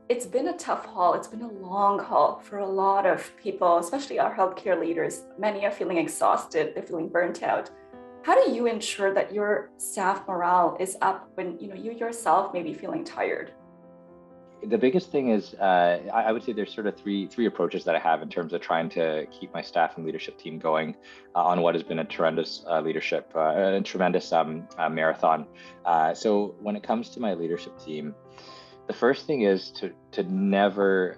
it's been a tough haul. It's been a long haul for a lot of people, especially our healthcare leaders. Many are feeling exhausted, they're feeling burnt out. How do you ensure that your staff morale is up when you yourself may be feeling tired? The biggest thing is, I would say there's sort of three approaches that I have in terms of trying to keep my staff and leadership team going on what has been a tremendous leadership, a tremendous marathon. So when it comes to my leadership team, the first thing is to never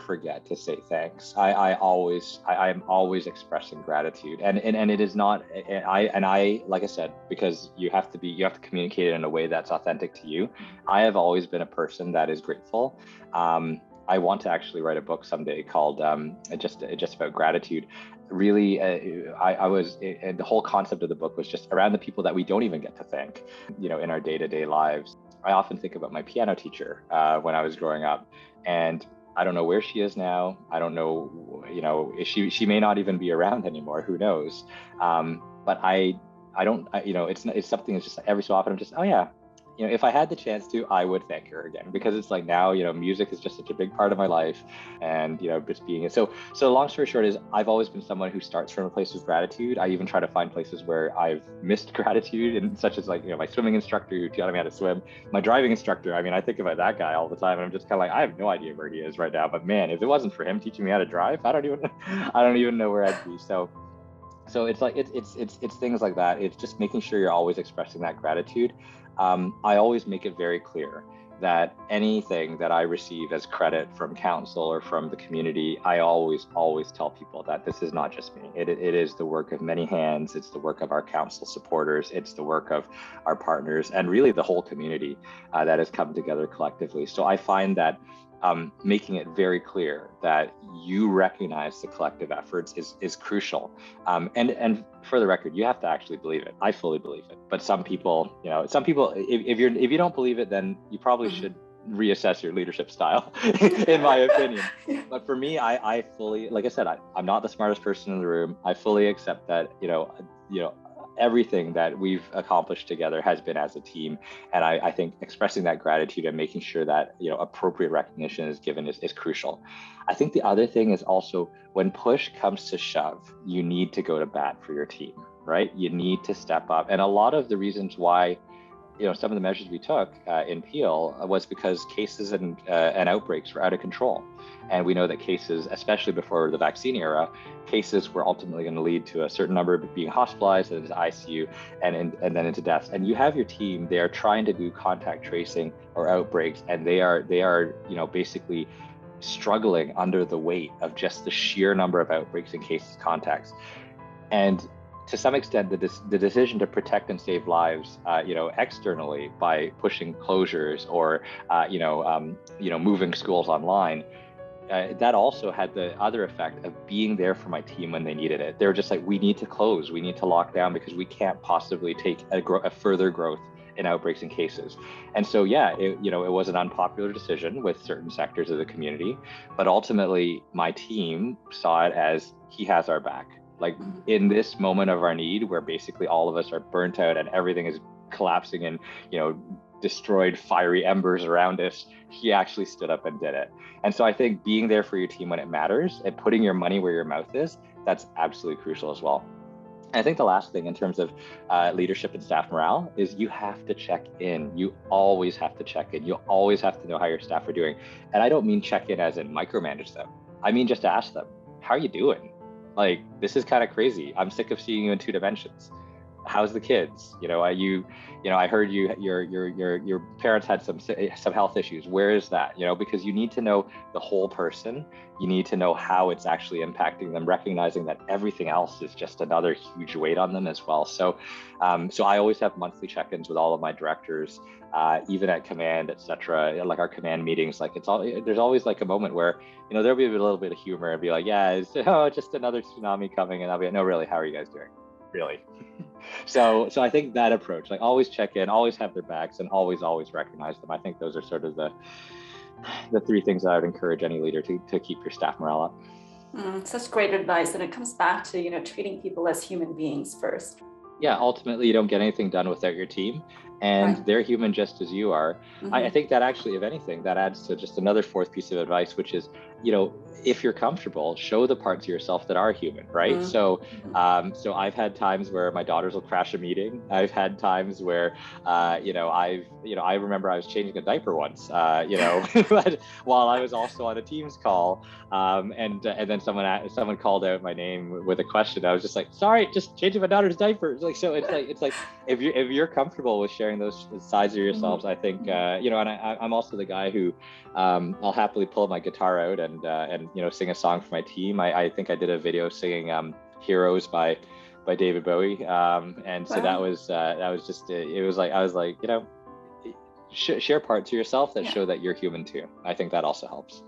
forget to say thanks. I am always expressing gratitude, and it is not. I like I said, because you have to communicate it in a way that's authentic to you. I have always been a person that is grateful. I want to actually write a book someday called just about gratitude. Really, the whole concept of the book was just around the people that we don't even get to thank, in our day-to-day lives. I often think about my piano teacher when I was growing up, and I don't know where she is now. I don't know, she may not even be around anymore. Who knows? But I don't, it's something that's just every so often I'm just, oh yeah, if I had the chance to, I would thank her again, because it's like now, music is just such a big part of my life, and just being it. So long story short is I've always been someone who starts from a place of gratitude. I even try to find places where I've missed gratitude, and such as like my swimming instructor who taught me how to swim, my driving instructor. I mean, I think about that guy all the time, and I'm just kind of like, I have no idea where he is right now, but man, if it wasn't for him teaching me how to drive, I don't even know where I'd be. So it's like it's things like that. It's just making sure you're always expressing that gratitude. I always make it very clear that anything that I receive as credit from council or from the community, I always tell people that this is not just me. It is the work of many hands. It's the work of our council supporters. It's the work of our partners, and really the whole community that has come together collectively. So I find that making it very clear that you recognize the collective efforts is crucial. And for the record, you have to actually believe it. I fully believe it. But some people, if you don't believe it, then you probably should reassess your leadership style, in my opinion. But for me, I fully, like I said, I'm not the smartest person in the room. I fully accept that, everything that we've accomplished together has been as a team. And I think expressing that gratitude and making sure that, appropriate recognition is given is crucial. I think the other thing is also, when push comes to shove, you need to go to bat for your team, right? You need to step up. And a lot of the reasons why, some of the measures we took in Peel was because cases and outbreaks were out of control. And we know that cases, especially before the vaccine era, cases were ultimately going to lead to a certain number of being hospitalized and into ICU and then into deaths. And you have your team, they are trying to do contact tracing or outbreaks, and they are basically struggling under the weight of just the sheer number of outbreaks and cases contacts. And to some extent, the decision to protect and save lives, externally by pushing closures or, moving schools online, that also had the other effect of being there for my team when they needed it. They were just like, we need to close, we need to lock down, because we can't possibly take a further growth in outbreaks and cases. And so, it was an unpopular decision with certain sectors of the community, but ultimately my team saw it as, he has our back. Like, in this moment of our need, where basically all of us are burnt out and everything is collapsing and, destroyed fiery embers around us, he actually stood up and did it. And so I think being there for your team when it matters and putting your money where your mouth is, that's absolutely crucial as well. And I think the last thing in terms of leadership and staff morale is you have to check in. You always have to check in. You always have to know how your staff are doing. And I don't mean check in as in micromanage them. I mean just ask them, how are you doing? Like, this is kind of crazy. I'm sick of seeing you in 2 dimensions. How's the kids? I heard your parents had some health issues. Where is that? Because you need to know the whole person. You need to know how it's actually impacting them, recognizing that everything else is just another huge weight on them as well. So I always have monthly check-ins with all of my directors, even at command, etc. Like our command meetings, like there's always like a moment where, there'll be a little bit of humor and be like, yeah, it's just another tsunami coming. And I'll be like, no, really, how are you guys doing? Really? So I think that approach, like always check in, always have their backs, and always recognize them. I think those are sort of the 3 things that I would encourage any leader to keep your staff morale up. Such great advice. And it comes back to, treating people as human beings first. Yeah, ultimately, you don't get anything done without your team. and Right. they're human just as you are. I Mm-hmm. think that actually, if anything, that adds to just another fourth piece of advice, which is, if you're comfortable, show the parts of yourself that are human, right? So, Mm-hmm. so I've had times where my daughters will crash a meeting. I've had times where, I remember I was changing a diaper once, but while I was also on a Teams call, and then someone called out my name with a question. I was just like, sorry, just changing my daughter's diaper. So it's like if you're comfortable with sharing those sides of yourselves, I think Mm-hmm. and I'm also the guy who I'll happily pull my guitar out and sing a song for my team. I think I did a video singing "Heroes" by David Bowie, and so Wow. that was just it was like I was like share parts of yourself that Yeah. show that you're human too. I think that also helps.